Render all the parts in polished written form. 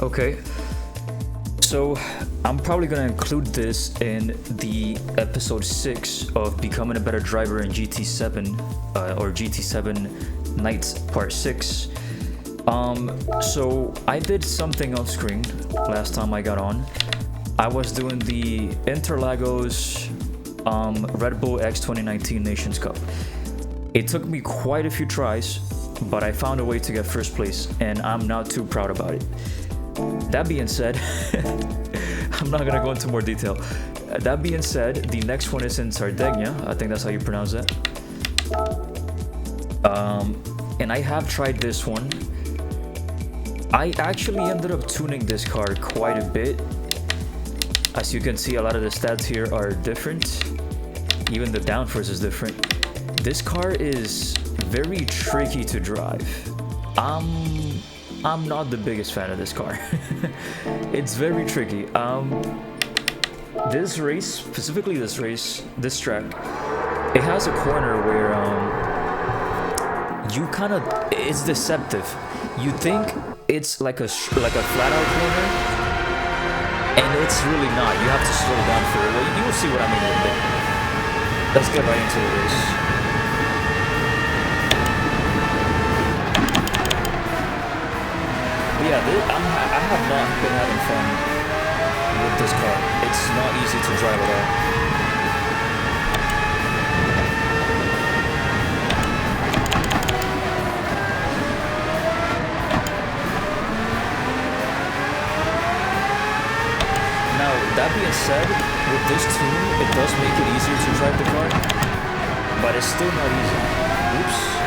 Okay, so I'm probably gonna include this in the episode 6 of Becoming a Better Driver in GT7 or GT7 Nights Part 6. So I did something off screen last time I got on. I was doing the Interlagos Red Bull X 2019 Nations Cup. It took me quite a few tries, but I found a way to get first place, and I'm not too proud about it. That being said, I'm not gonna go into more detail. That being said, the next one is in Sardinia. I think that's how you pronounce that. And I have tried this one. I actually ended up tuning this car quite a bit. As you can see, a lot of the stats here are different. Even the downforce is different. This car is very tricky to drive. I'm not the biggest fan of this car. It's very tricky. This race, specifically this track, it has a corner where it's deceptive. You think it's like a flat out corner, and it's really not. You have to slow down for it. Well, you will see what I mean in a bit. Let's get right into the race. But yeah, I have not been having fun with this car. It's not easy to drive at all. Now, that being said, with this tune, it does make it easier to drive the car, but it's still not easy. Oops.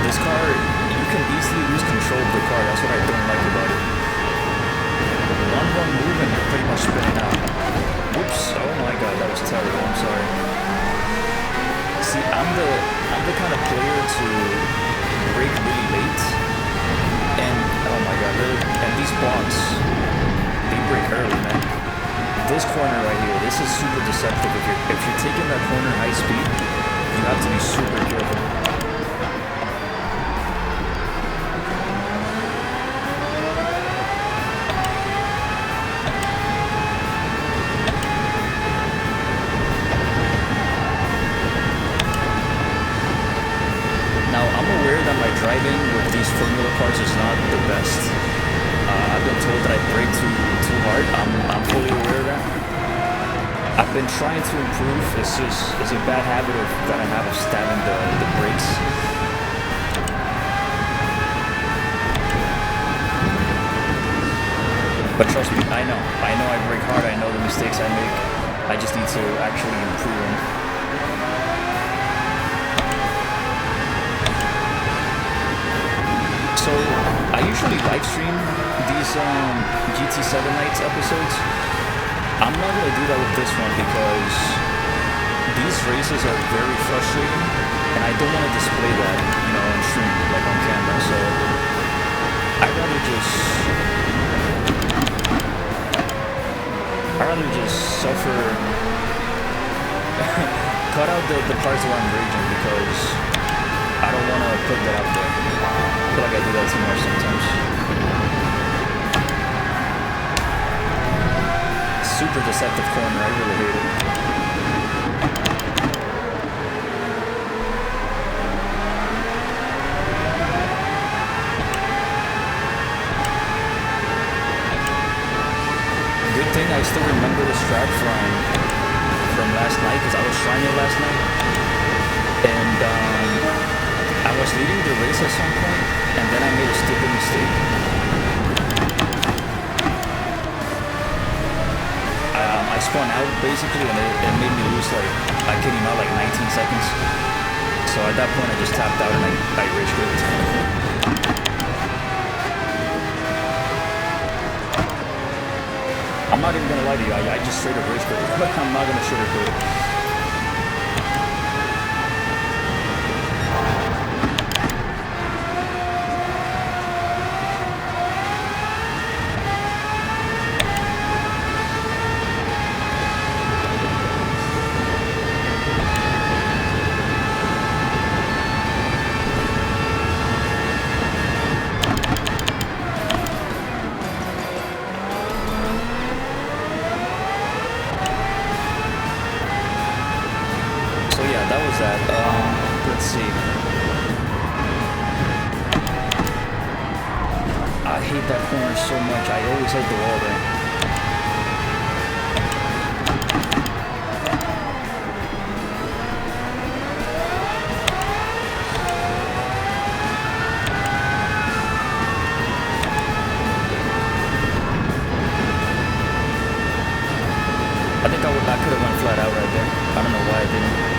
This car, you can easily lose control of the car. That's what I don't like about it. One wrong move and you're pretty much spinning out. Whoops. Oh my god, that was terrible. I'm sorry. See, I'm the kind of player to brake really late, and oh my god, really, and these blocks, they brake early, man. This corner right here, this is super deceptive. If you're taking that corner high speed, you have to be super careful. Driving with these Formula cars is not the best. I've been told that I brake too hard. I'm fully aware of that. I've been trying to improve. It's a bad habit that I have of stabbing the brakes. But trust me, I know I brake hard. I know the mistakes I make. I just need to actually improve them. So, I usually live stream these GT7 Nights episodes. I'm not going to do that with this one because these races are very frustrating, and I don't want to display that, on stream, like on camera. So, I'd rather just suffer, cut out the parts where I'm raging because I don't want to put that out there. I feel like I do that too much sometimes. Super deceptive corner, I really hate it. Good thing I still remember this track from last night, because I was trying it last night. And I was leading the race at some point, and then I made a stupid mistake. I spun out basically, and it made me lose I kid you not, 19 seconds. So at that point I just tapped out and I rage quit. I'm not even gonna lie to you, I just straight up rage quit. I'm not gonna sugarcoat it. hell was that? Let's see. I hate that corner so much. I always hit the wall there. I could have went flat out right there. I don't know why I didn't.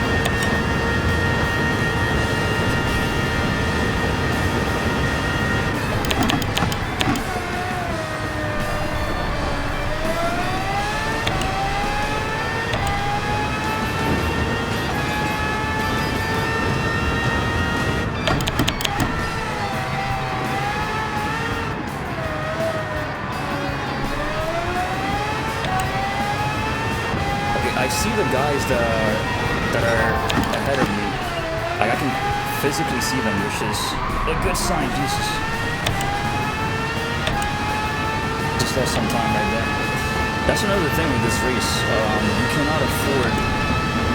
I see the guys that are ahead of me. Like I can physically see them, which is a good sign. Jesus, just lost some time right there. That's another thing with this race. You cannot afford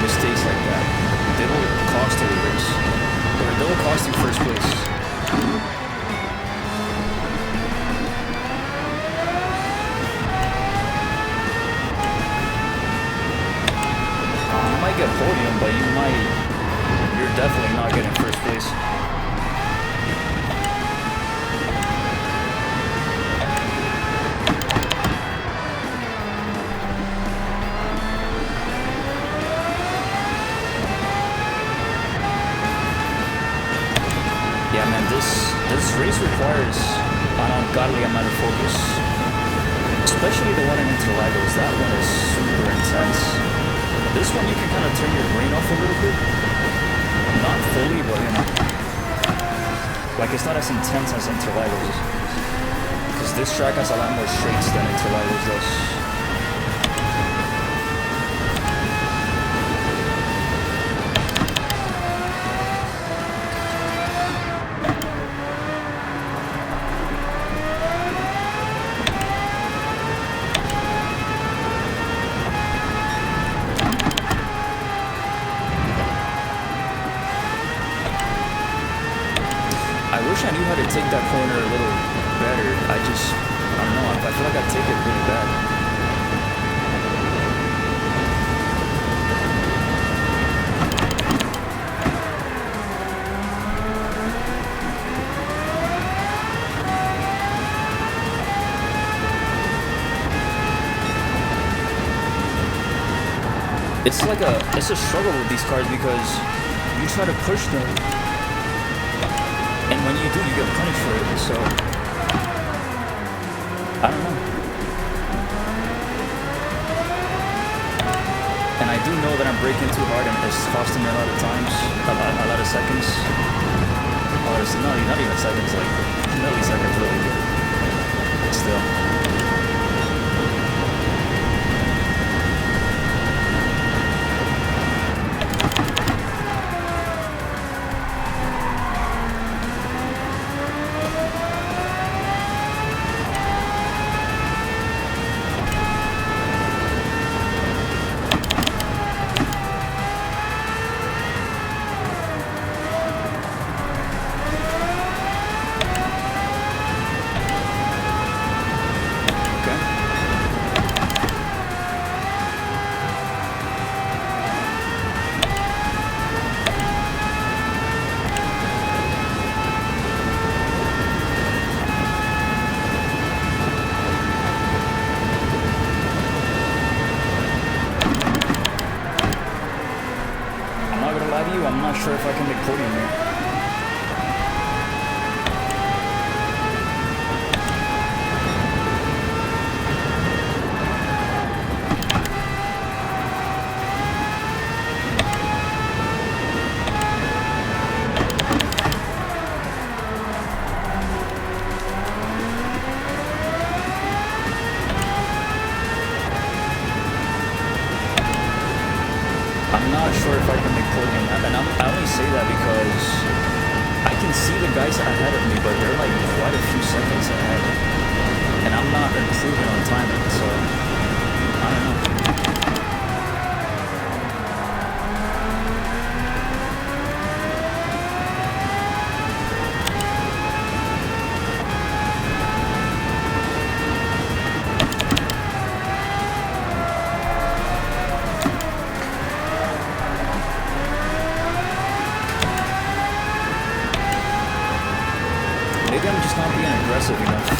mistakes like that. They will cost you the race, or they will cost you first place. Get podium, but you're definitely not getting first place. Yeah, man, this race requires an ungodly amount of focus, especially the one in Interlagos. That one is super intense. This one you can kind of turn your brain off a little bit. Not fully, but you know. Like it's not as intense as Interlagos. Because this track has a lot more straights than Interlagos does. I wish I knew how to take that corner a little better. I don't know, I feel like I take it really bad. It's a struggle with these cars because you try to push them, and when you do, you get punished for it, so I don't know. And I do know that I'm braking too hard and it's costing me a lot of times, a lot of seconds. Not even seconds, like milliseconds really, but still. I'm not sure if I can make podium here. I'm not sure if I can make podium, and I only say that because I can see the guys ahead of me, but they're like quite a few seconds ahead, and I'm not improving on timing, so I don't know. aggressive enough.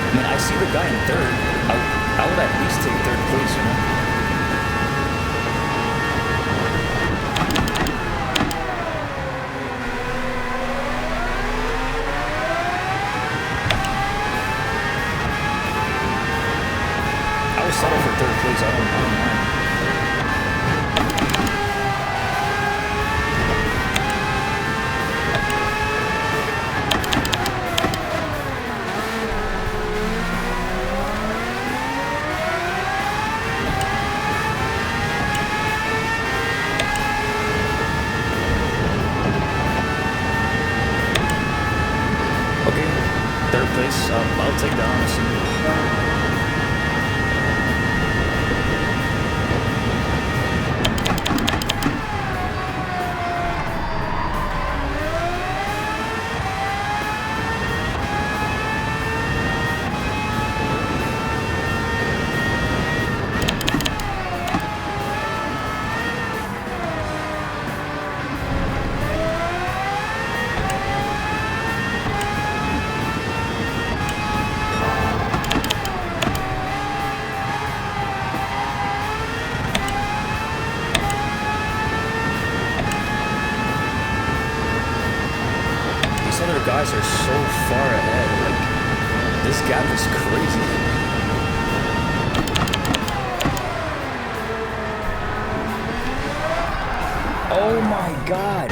I mean, I see the guy in third. I would at least take third place, you know? I would settle for third place. I don't mind. Third place, I'll take that, honestly. These other guys are so far ahead. Like, this gap is crazy. Oh my god.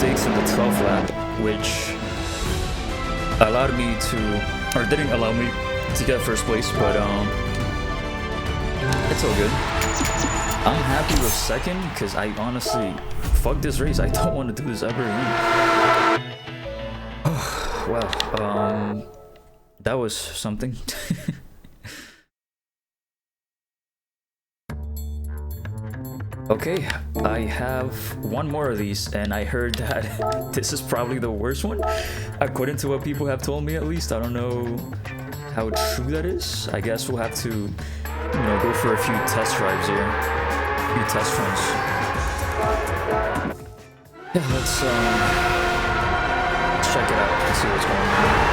mistakes in the 12th lap, which allowed me to, or didn't allow me to get first place, but it's all good. I'm happy with second because I honestly, fuck this race. I don't want to do this ever again. Wow, that was something. Okay, I have one more of these, and I heard that this is probably the worst one, according to what people have told me at least. I don't know how true that is. I guess we'll have to, you know, go for a few test drives here, a few test runs. Yeah, let's check it out and see what's going on.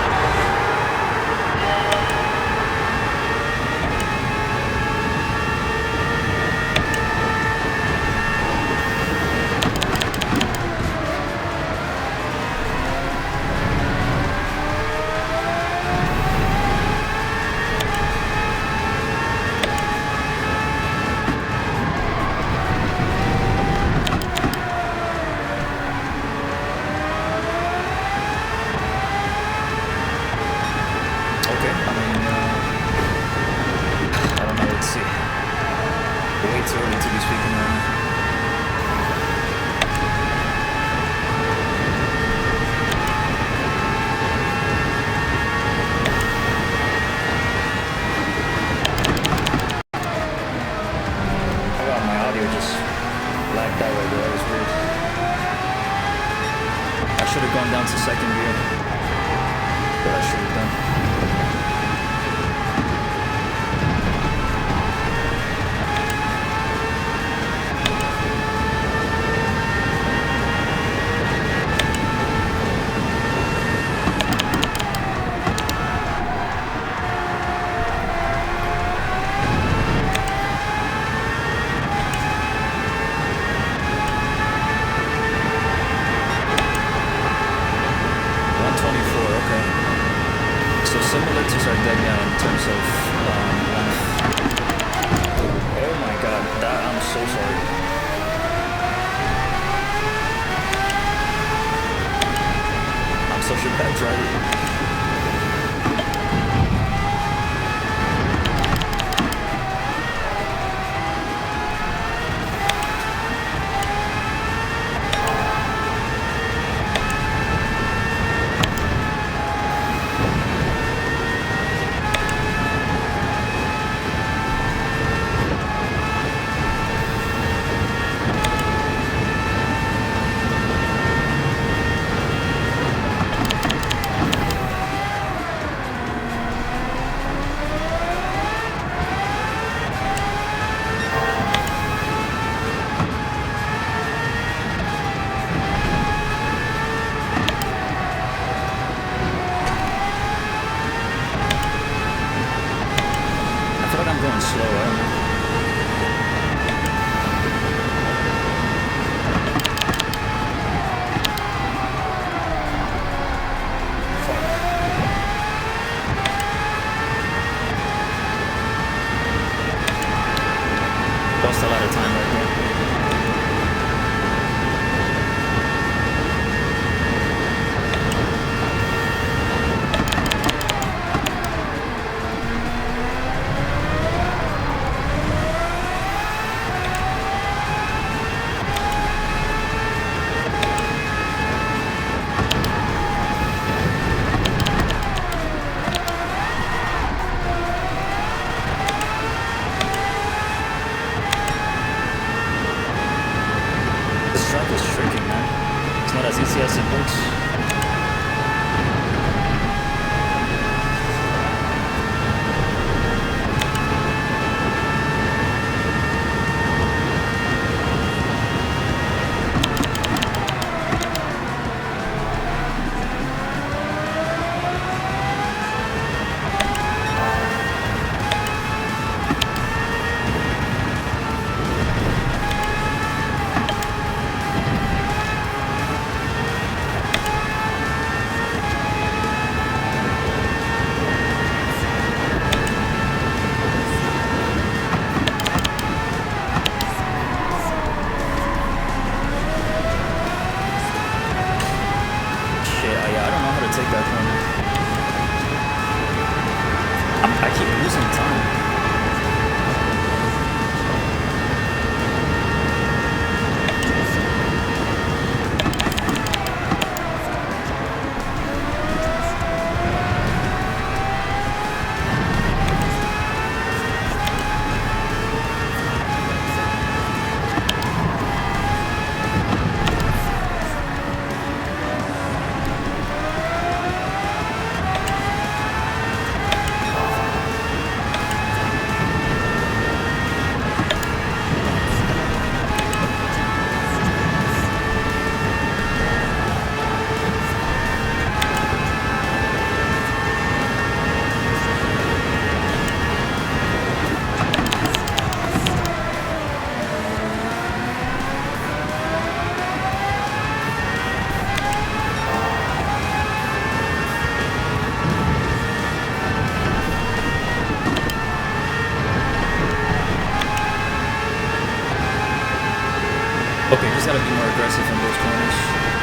Okay, just gotta be more aggressive in those corners.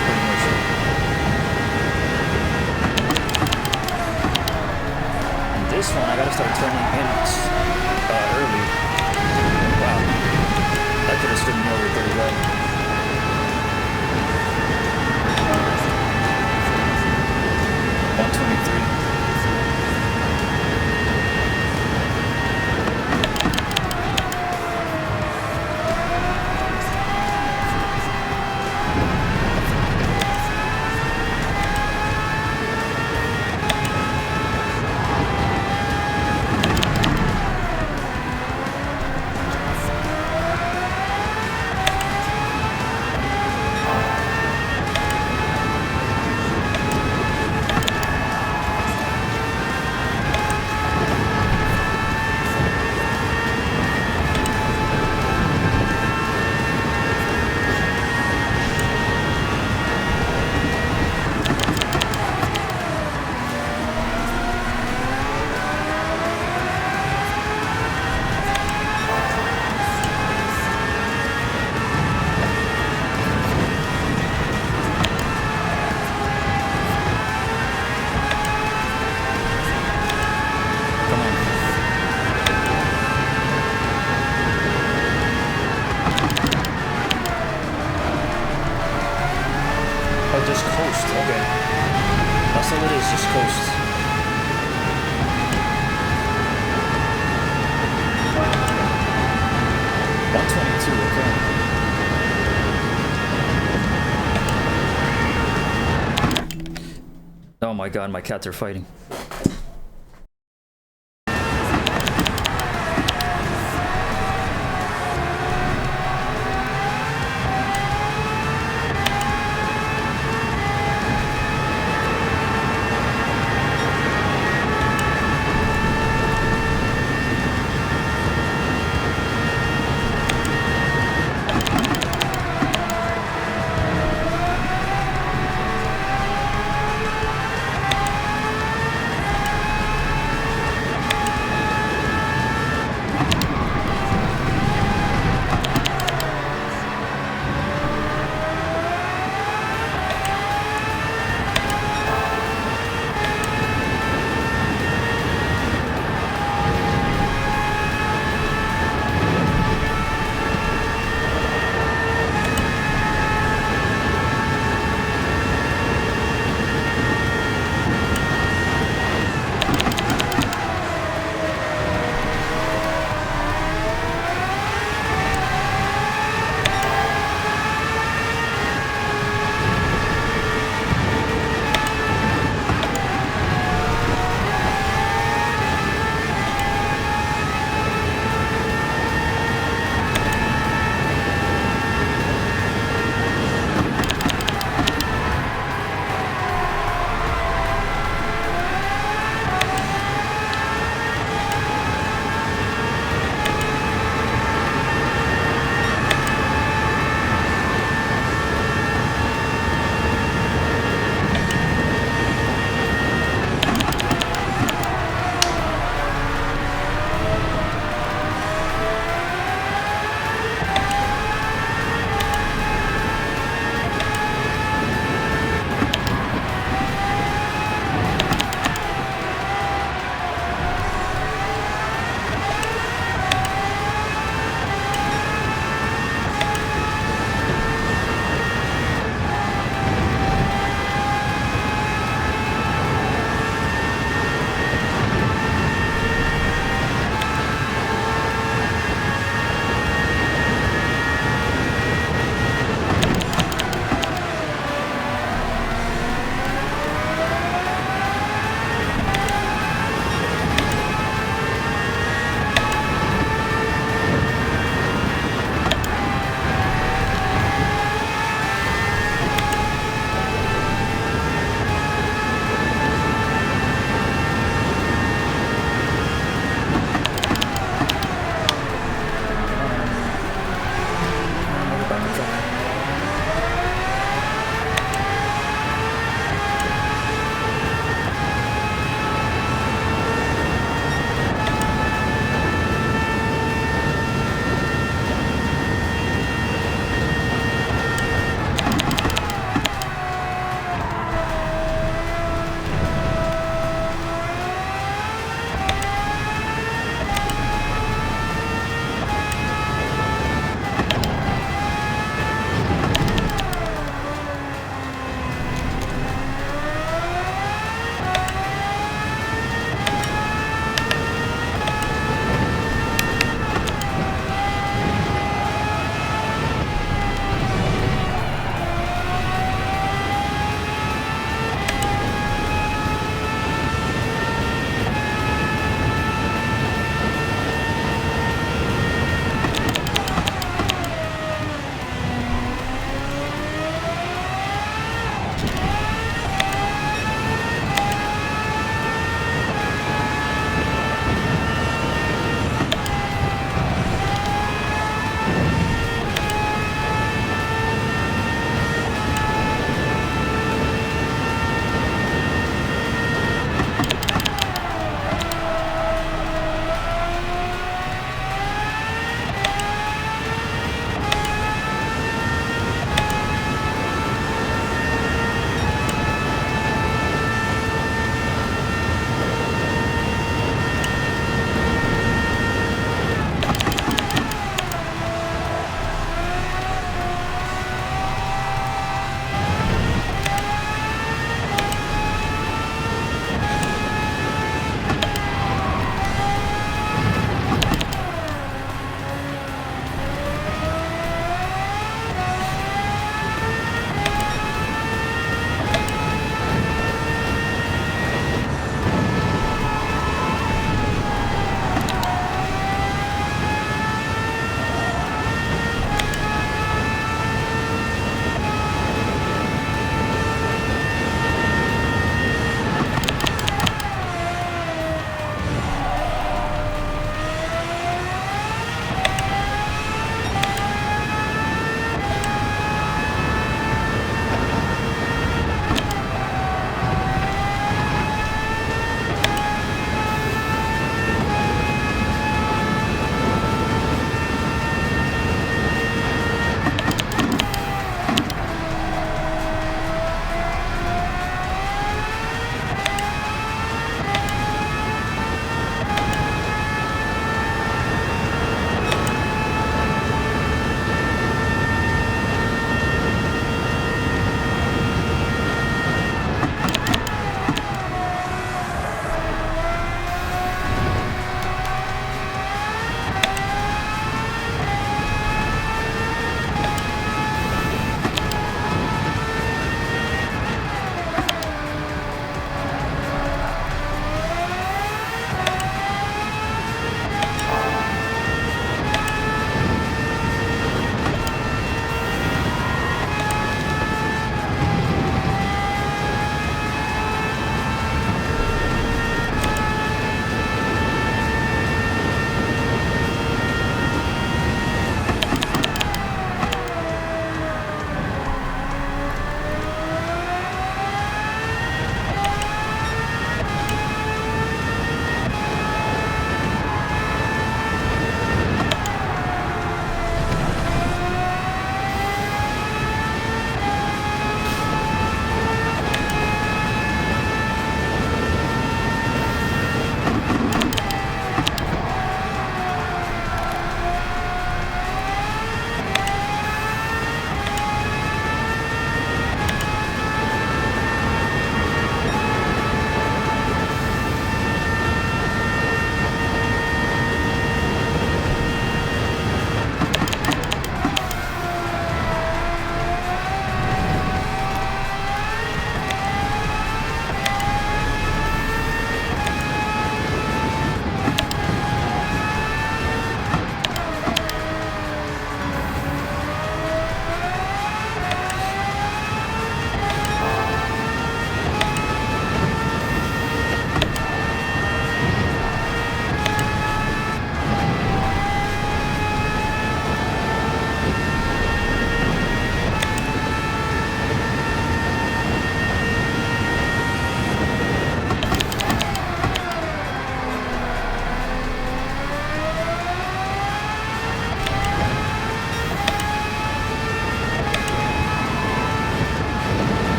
Pretty much. And this one, I gotta start turning in early. Wow. That could have stood me over pretty well. Just coast, okay. That's all it is, just coast. Okay. Oh my god, my cats are fighting.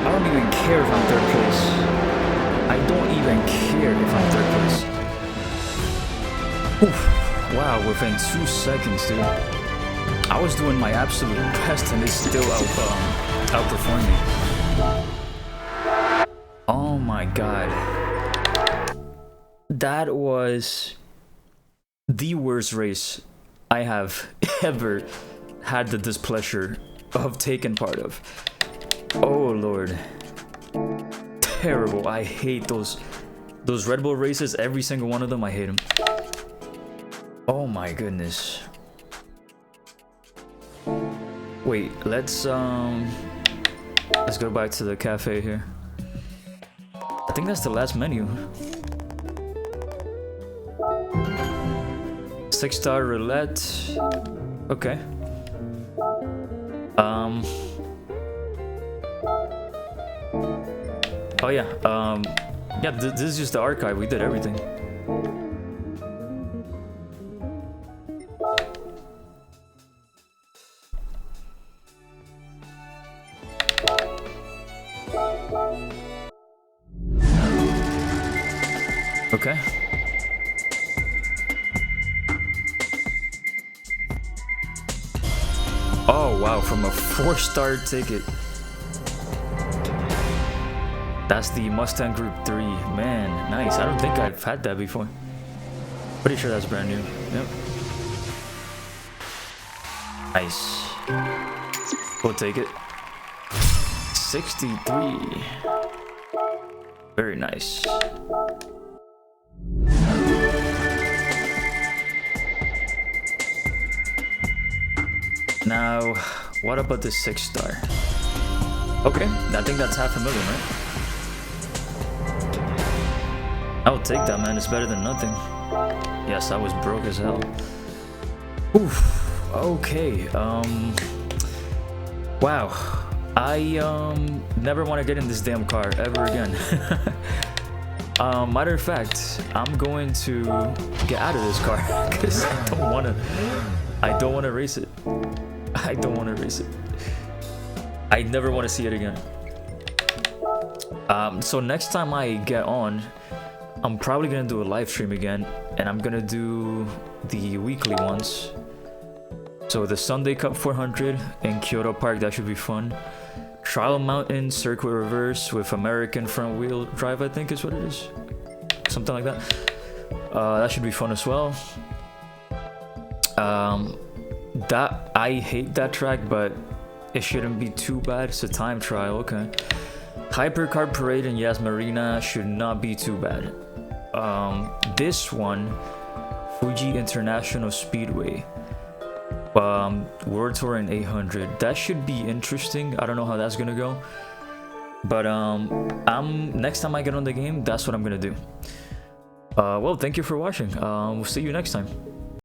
I don't even care if I'm third place. I don't even care if I'm third place. Oof. Wow, within 2 seconds, dude. I was doing my absolute best and they still outperformed me. Oh my god. That was the worst race I have ever had the displeasure of taking part of. Oh lord. Terrible. I hate those Red Bull races. Every single one of them, I hate them. Oh my goodness. Wait, let's go back to the cafe here. I think that's the last menu. 6-star roulette. Okay. Oh yeah. Yeah. This is just the archive. We did everything. Okay. Oh wow, from a 4-star ticket. That's the Mustang Group 3. Man, nice. I don't think I've had that before. Pretty sure that's brand new. Yep. Nice. We'll take it. 63. Very nice. Now, what about this 6-star? Okay, I think that's $500,000, right? I'll take that, man. It's better than nothing. Yes, I was broke as hell. Oof. Okay. Wow. I never want to get in this damn car ever again. Matter of fact, I'm going to get out of this car because I don't want to race it. I don't want to race it. I never want to see it again. So next time I get on, I'm probably gonna do a live stream again, and I'm gonna do the weekly ones. So the Sunday Cup 400 in Kyoto Park, that should be fun. Trial Mountain Circuit Reverse with American front wheel drive, I think is what it is. Something like that. That should be fun as well. That I hate that track, but it shouldn't be too bad. It's a time trial, okay. Hypercar Parade in Yas Marina should not be too bad. This one, Fuji International Speedway, World Tour in 800. That should be interesting. I don't know how that's gonna go, but next time I get on the game, that's what I'm gonna do. Well, thank you for watching. We'll see you next time.